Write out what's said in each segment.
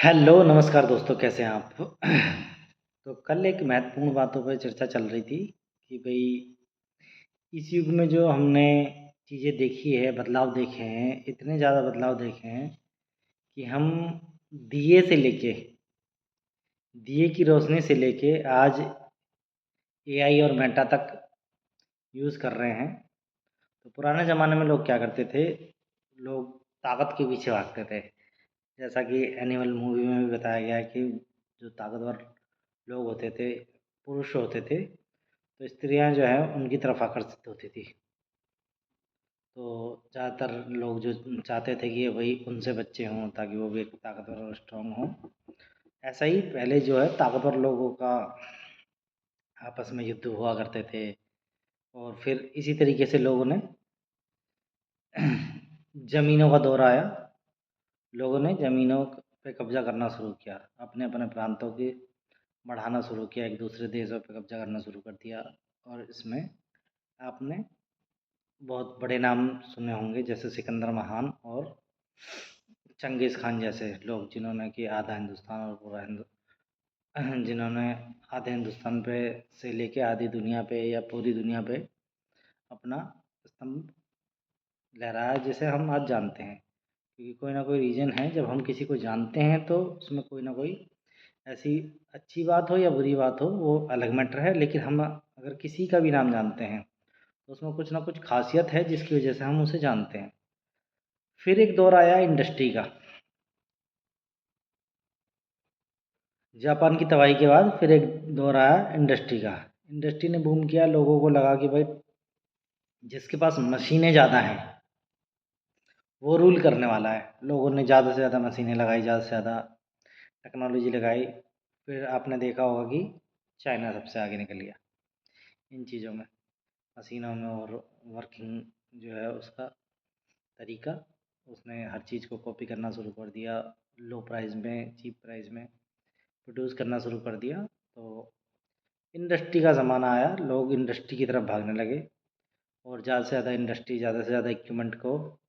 Hello, नमस्कार दोस्तों, कैसे हैं आप? तो कल एक महत्वपूर्ण बातों पे चर्चा चल रही थी कि भई इस युग में जो हमने चीज़ें देखी है, बदलाव देखे हैं, इतने ज़्यादा बदलाव देखे हैं कि हम दिए से लेके दिए की रोशनी से लेके आज एआई और मेटा तक यूज़ कर रहे हैं। तो पुराने ज़माने में लोग क्या करते थे, लोग ताकत के पीछे भागते थे। जैसा कि एनिमल मूवी में भी बताया गया है कि जो ताकतवर लोग होते थे, पुरुष होते थे, तो स्त्रियां जो है उनकी तरफ आकर्षित होती थी। तो ज़्यादातर लोग जो चाहते थे कि भाई उनसे बच्चे हों ताकि वो भी एक ताकतवर और स्ट्रॉन्ग हों। ऐसा ही पहले जो है ताकतवर लोगों का आपस में युद्ध हुआ करते थे और फिर इसी तरीके से लोगों ने ज़मीनों का दौर आया। लोगों ने ज़मीनों पे कब्जा करना शुरू किया, अपने अपने प्रांतों की बढ़ाना शुरू किया, एक दूसरे देशों पे कब्जा करना शुरू कर दिया। और इसमें आपने बहुत बड़े नाम सुने होंगे जैसे सिकंदर महान और चंगेज़ खान जैसे लोग, जिन्होंने कि आधा हिंदुस्तान और पूरा जिन्होंने आधे हिंदुस्तान पे से लेके आधी दुनिया पे या पूरी दुनिया पे अपना स्तंभ लहराया, जिसे हम आज जानते हैं। क्योंकि कोई ना कोई रीज़न है, जब हम किसी को जानते हैं तो उसमें कोई ना कोई ऐसी अच्छी बात हो या बुरी बात हो, वो अलग मैटर है। लेकिन हम अगर किसी का भी नाम जानते हैं तो उसमें कुछ ना कुछ खासियत है जिसकी वजह से हम उसे जानते हैं। फिर एक दौर आया इंडस्ट्री का। जापान की तबाही के बाद फिर एक दौर आया इंडस्ट्री का। इंडस्ट्री ने बूम किया, लोगों को लगा कि भाई जिसके पास मशीनें ज़्यादा हैं वो रूल करने वाला है। लोगों ने ज़्यादा से ज़्यादा मशीनें लगाई, ज़्यादा से ज़्यादा टेक्नोलॉजी लगाई। फिर आपने देखा होगा कि चाइना सबसे आगे निकल गया इन चीज़ों में, मशीनों में और वर्किंग जो है उसका तरीका। उसने हर चीज़ को कॉपी करना शुरू कर दिया, लो प्राइस में, चीप प्राइस में प्रोड्यूस करना शुरू कर दिया। तो इंडस्ट्री का ज़माना आया, लोग इंडस्ट्री की तरफ भागने लगे और ज़्यादा से ज़्यादा इंडस्ट्री, ज़्यादा से ज़्यादा इक्विपमेंट को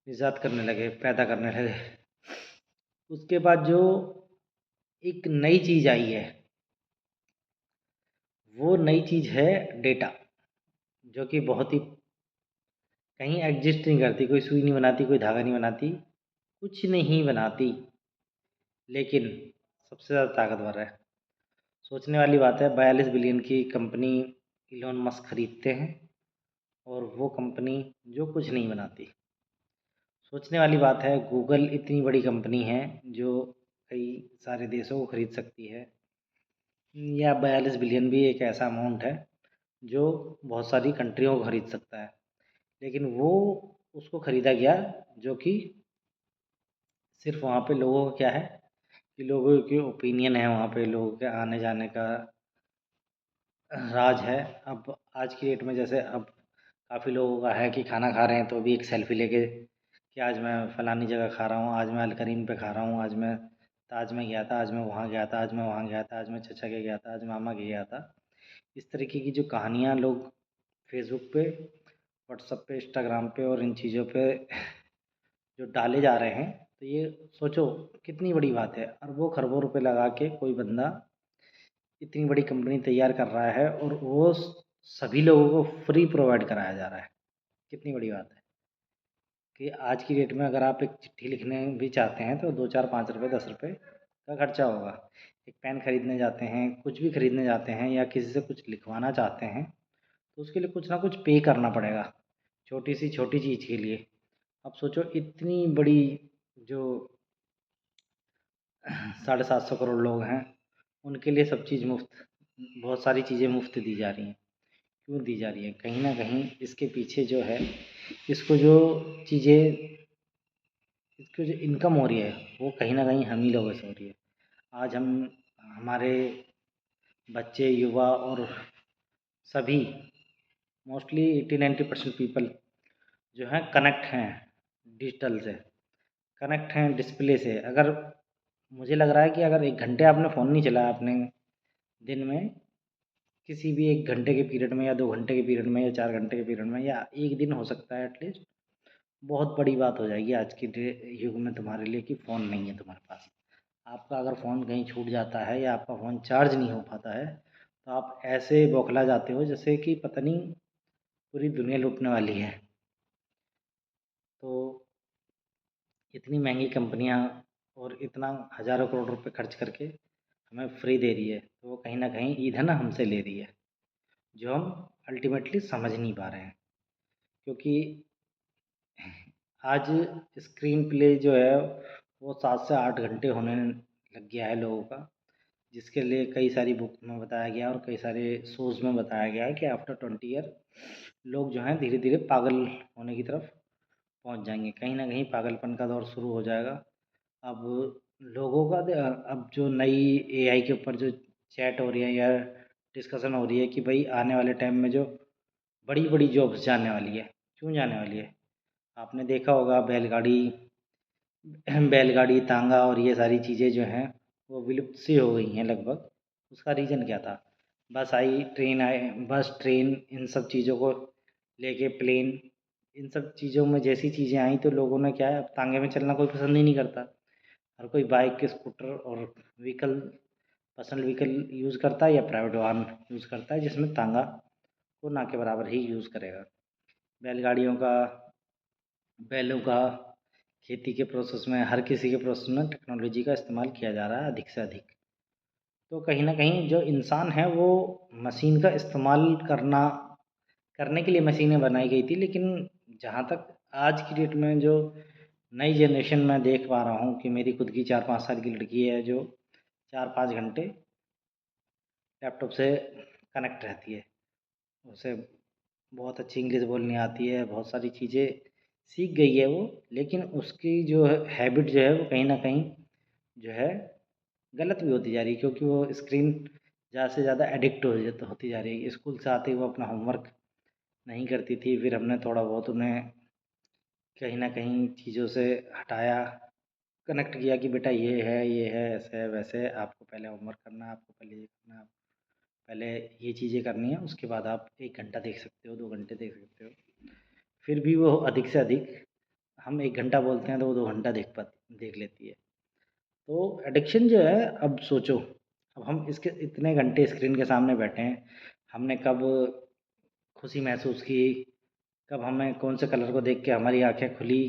ईजाद करने लगे, पैदा करने लगे। उसके बाद जो एक नई चीज़ आई है, वो नई चीज़ है डेटा, जो कि बहुत ही कहीं एग्जिस्ट नहीं करती। कोई सुई नहीं बनाती, कोई धागा नहीं बनाती, कुछ नहीं बनाती, लेकिन सबसे ज़्यादा ताकतवर है। सोचने वाली बात है, 42 बिलियन की कंपनी इलॉन मस्क खरीदते हैं और वो कंपनी जो कुछ नहीं बनाती। सोचने वाली बात है, गूगल इतनी बड़ी कंपनी है जो कई सारे देशों को खरीद सकती है, या 42 बिलियन भी एक ऐसा अमाउंट है जो बहुत सारी कंट्रियों को खरीद सकता है। लेकिन वो उसको खरीदा गया जो कि सिर्फ वहाँ पे लोगों का क्या है कि लोगों के ओपिनियन है, वहाँ पे लोगों के आने जाने का राज है। अब आज की डेट में जैसे अब काफ़ी लोगों का है कि खाना खा रहे हैं तो भी एक सेल्फ़ी लेके कि आज मैं फ़लानी जगह खा रहा हूँ, आज मैं अल करीम पे खा रहा हूँ, आज मैं ताज में गया था, आज मैं वहाँ गया था, आज मैं वहाँ गया था, आज मैं चचा के गया था, आज मामा के गया था। इस तरीके की जो कहानियाँ लोग फ़ेसबुक पे, व्हाट्सएप पे, इंस्टाग्राम पे और इन चीज़ों पे जो डाले जा रहे हैं, तो ये सोचो कितनी बड़ी बात है। अरबों खरबों रुपए लगा के कोई बंदा इतनी बड़ी कंपनी तैयार कर रहा है और वो सभी लोगों को फ्री प्रोवाइड कराया जा रहा है। कितनी बड़ी बात है कि आज की डेट में अगर आप एक चिट्ठी लिखने भी चाहते हैं तो 2 4 5 रुपए 10 रुपए का खर्चा होगा। एक पेन खरीदने जाते हैं, कुछ भी खरीदने जाते हैं या किसी से कुछ लिखवाना चाहते हैं तो उसके लिए कुछ ना कुछ पे करना पड़ेगा, छोटी सी छोटी चीज़ के लिए। अब सोचो इतनी बड़ी जो 750 करोड़ लोग हैं, उनके लिए सब चीज़ मुफ़्त, बहुत सारी चीज़ें मुफ़्त दी जा रही हैं। क्यों दी जा रही हैं? कहीं न कहीं इसके पीछे जो है, इसको जो चीज़ें, इसकी जो इनकम हो रही है, वो कहीं न कहीं हम ही लोगों से हो रही है। आज हम, हमारे बच्चे, युवा और सभी, मोस्टली 80-90% पीपल जो हैं कनेक्ट हैं डिजिटल से, कनेक्ट हैं डिस्प्ले से। अगर मुझे लग रहा है कि अगर 1 घंटे आपने फ़ोन नहीं चलाया अपने दिन में, किसी भी 1 घंटे के पीरियड में या 2 घंटे के पीरियड में या 4 घंटे के पीरियड में या 1 दिन हो सकता है एटलीस्ट, बहुत बड़ी बात हो जाएगी आज की युग में तुम्हारे लिए कि फ़ोन नहीं है तुम्हारे पास। आपका अगर फ़ोन कहीं छूट जाता है या आपका फ़ोन चार्ज नहीं हो पाता है, तो आप ऐसे बौखला जाते हो जैसे कि पता नहीं पूरी दुनिया लूटने वाली है। तो इतनी महंगी कंपनियाँ और इतना हज़ारों करोड़ रुपए खर्च करके हमें फ्री दे रही है, तो वो कहीं न कहीं ईंधन हमसे ले रही है, जो हम अल्टीमेटली समझ नहीं पा रहे हैं। क्योंकि आज स्क्रीन प्ले जो है वो 7 से 8 घंटे होने लग गया है लोगों का, जिसके लिए कई सारी बुक में बताया गया और कई सारे शोज़ में बताया गया है कि आफ्टर 20 ईयर लोग जो हैं धीरे धीरे पागल होने की तरफ पहुंच जाएंगे। कहीं ना कहीं पागलपन का दौर शुरू हो जाएगा। अब लोगों का अब जो नई एआई के ऊपर जो चैट हो रही है या डिस्कशन हो रही है कि भाई आने वाले टाइम में जो बड़ी बड़ी जॉब्स जाने वाली है, क्यों जाने वाली है? आपने देखा होगा बैलगाड़ी बैलगाड़ी, तांगा और ये सारी चीज़ें जो हैं वो विलुप्त सी हो गई हैं लगभग। उसका रीज़न क्या था? बस आई, ट्रेन आए, बस, ट्रेन, इन सब चीज़ों को लेके प्लेन, इन सब चीज़ों में जैसी चीज़ें आई तो लोगों ने क्या है, अब तांगे में चलना कोई पसंद ही नहीं करता। हर कोई बाइक, स्कूटर और व्हीकल, पर्सनल व्हीकल यूज़ करता है या प्राइवेट वाहन यूज़ करता है जिसमें तांगा को ना के बराबर ही यूज़ करेगा। बैलगाड़ियों का, बैलों का, खेती के प्रोसेस में, हर किसी के प्रोसेस में टेक्नोलॉजी का इस्तेमाल किया जा रहा है अधिक से अधिक। तो कहीं न कहीं जो इंसान है वो मशीन का इस्तेमाल करने के लिए मशीनें बनाई गई थी, लेकिन जहाँ तक आज की डेट में जो नई जनरेशन में देख पा रहा हूँ कि मेरी खुद की 4-5 साल की लड़की है जो 4-5 घंटे लैपटॉप से कनेक्ट रहती है। उसे बहुत अच्छी इंग्लिश बोलनी आती है, बहुत सारी चीज़ें सीख गई है वो, लेकिन उसकी जो है हैबिट जो है वो कहीं न कहीं जो है गलत भी होती जा रही है, क्योंकि वो स्क्रीन ज़्यादा से ज़्यादा एडिक्ट होती जा रही है। स्कूल से आते ही वो अपना होमवर्क नहीं करती थी, फिर हमने थोड़ा बहुत उन्हें कहीं न कहीं चीज़ों से हटाया, कनेक्ट किया कि बेटा ये है, ऐसे है, वैसे है, आपको पहले होमवर्क करना है, आपको पहले ये करना है, पहले ये चीज़ें करनी है, उसके बाद आप 1 घंटा देख सकते हो, 2 घंटे देख सकते हो। फिर भी वो अधिक से अधिक, हम 1 घंटा बोलते हैं तो वो 2 घंटा देख लेती है। तो एडिक्शन जो है, अब सोचो, अब हम इसके इतने घंटे स्क्रीन के सामने बैठे हैं, हमने कब खुशी महसूस की, कब हमें कौन से कलर को देख के हमारी आँखें खुली,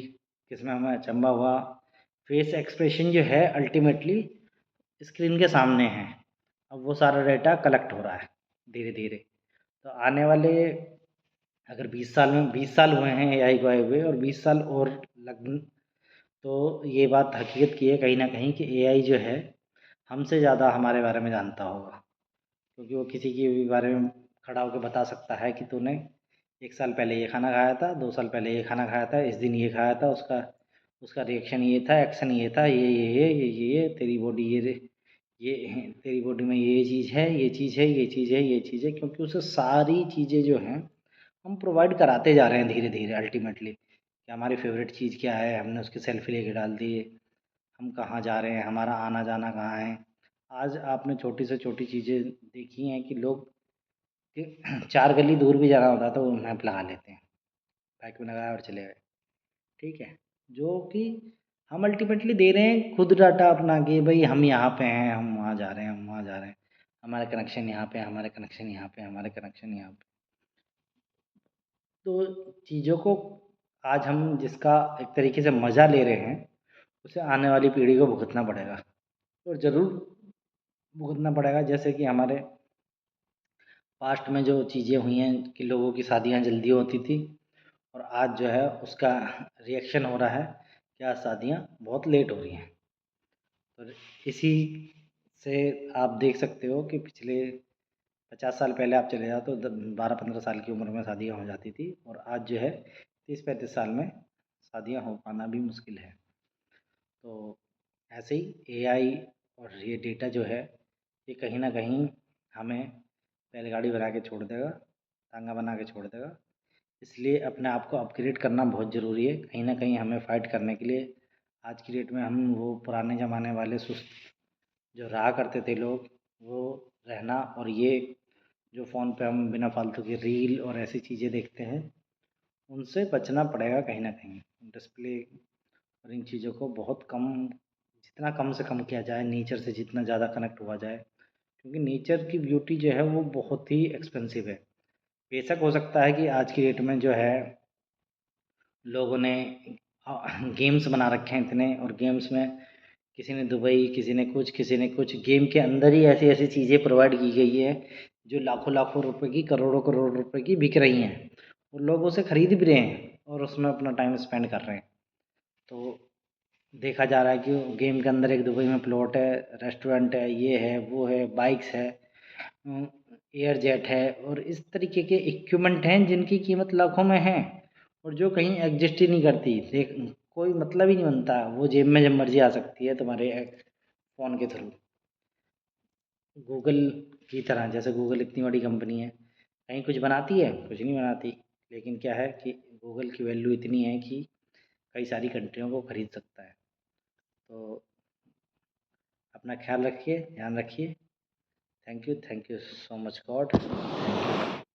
किसमें हमें अचंभा हुआ। फेस एक्सप्रेशन जो है अल्टीमेटली स्क्रीन के सामने है। अब वो सारा डेटा कलेक्ट हो रहा है धीरे-धीरे। तो आने वाले, अगर 20 साल में 20 साल हुए हैं एआई को आए हुए और 20 साल और लग, तो ये बात हकीकत की है कहीं न कहीं कि एआई जो है हमसे ज़्यादा हमारे बारे में जानता होगा। क्योंकि वो किसी के भी बारे में खड़ा होके बता सकता है कि तूने 1 साल पहले ये खाना खाया था, 2 साल पहले ये खाना खाया था, इस दिन ये खाया था, उसका उसका रिएक्शन ये था, एक्शन ये था, ये तेरी बॉडी तेरी बॉडी में ये चीज़ है, ये चीज़ है, ये चीज़ है, ये चीज़ है, क्योंकि उसे सारी चीज़ें जो हैं हम प्रोवाइड कराते जा रहे हैं धीरे-धीरे अल्टीमेटली, कि हमारी फ़ेवरेट चीज़ क्या है, हमने उसकी सेल्फ़ी लेके डाल दी, हम कहाँ जा रहे हैं, हमारा आना-जाना कहाँ है। आज आपने छोटी से छोटी चीज़ें देखी हैं कि लोग कि 4 गली दूर भी जाना होता है तो वो मैप लगा लेते हैं, बाइक में लगाया और चले गए, ठीक है? जो कि हम अल्टीमेटली दे रहे हैं खुद डाटा अपना कि भई हम यहाँ पे हैं, हम वहाँ जा रहे हैं, हम वहाँ जा रहे हैं, हमारा कनेक्शन यहाँ पे है, हमारे कनेक्शन यहाँ पे है, हमारे कनेक्शन यहाँ पे। तो चीज़ों को आज हम जिसका एक तरीके से मज़ा ले रहे हैं, उसे आने वाली पीढ़ी को भुगतना पड़ेगा और ज़रूर भुगतना पड़ेगा। जैसे कि हमारे पास्ट में जो चीज़ें हुई हैं कि लोगों की शादियाँ जल्दी होती थी और आज जो है उसका रिएक्शन हो रहा है कि आज शादियाँ बहुत लेट हो रही हैं। और इसी से आप देख सकते हो कि पिछले 50 साल पहले आप चले जाओ तो 12-15 साल की उम्र में शादियाँ हो जाती थी और आज जो है 30-35 साल में शादियाँ हो पाना भी मुश्किल है। तो ऐसे ही एआई और ये डेटा जो है ये कहीं न कहीं हमें बैलगाड़ी बना के छोड़ देगा, तांगा बना के छोड़ देगा। इसलिए अपने आप को अपग्रेड करना बहुत ज़रूरी है। कहीं न कहीं हमें फ़ाइट करने के लिए आज की डेट में हम वो पुराने ज़माने वाले सुस्त जो रहा करते थे लोग, वो रहना, और ये जो फ़ोन पे हम बिना फालतू की रील और ऐसी चीज़ें देखते हैं, उनसे बचना पड़ेगा कहीं न कहीं। डिस्प्ले और इन चीज़ों को बहुत कम जितना कम से कम किया जाए, नेचर से जितना ज़्यादा कनेक्ट हुआ जाए, क्योंकि नेचर की ब्यूटी जो है वो बहुत ही एक्सपेंसिव है। बेशक हो सकता है कि आज की डेट में जो है लोगों ने गेम्स बना रखे हैं इतने, और गेम्स में किसी ने दुबई, किसी ने कुछ गेम के अंदर ही ऐसी ऐसी चीज़ें प्रोवाइड की गई है जो लाखों लाखों रुपए की, करोड़ों करोड़ रुपए की बिक रही हैं, और लोग उसे खरीद भी रहे हैं और उसमें अपना टाइम स्पेंड कर रहे हैं। तो देखा जा रहा है कि गेम के अंदर एक दुबई में प्लॉट है, रेस्टोरेंट है, ये है, वो है, बाइक्स है, एयर जेट है, और इस तरीके के इक्विपमेंट हैं जिनकी कीमत लाखों में है और जो कहीं एग्जिस्ट ही नहीं करती। देख, कोई मतलब ही नहीं बनता, वो जेब में जब मर्जी आ सकती है तुम्हारे फ़ोन के थ्रू। गूगल की तरह, जैसे गूगल इतनी बड़ी कंपनी है, कहीं कुछ बनाती है? कुछ नहीं बनाती। लेकिन क्या है कि गूगल की वैल्यू इतनी है कि कई सारी कंट्रियों को खरीद सकता है। तो अपना ख्याल रखिए, ध्यान रखिए। Thank you so much God. Thank you.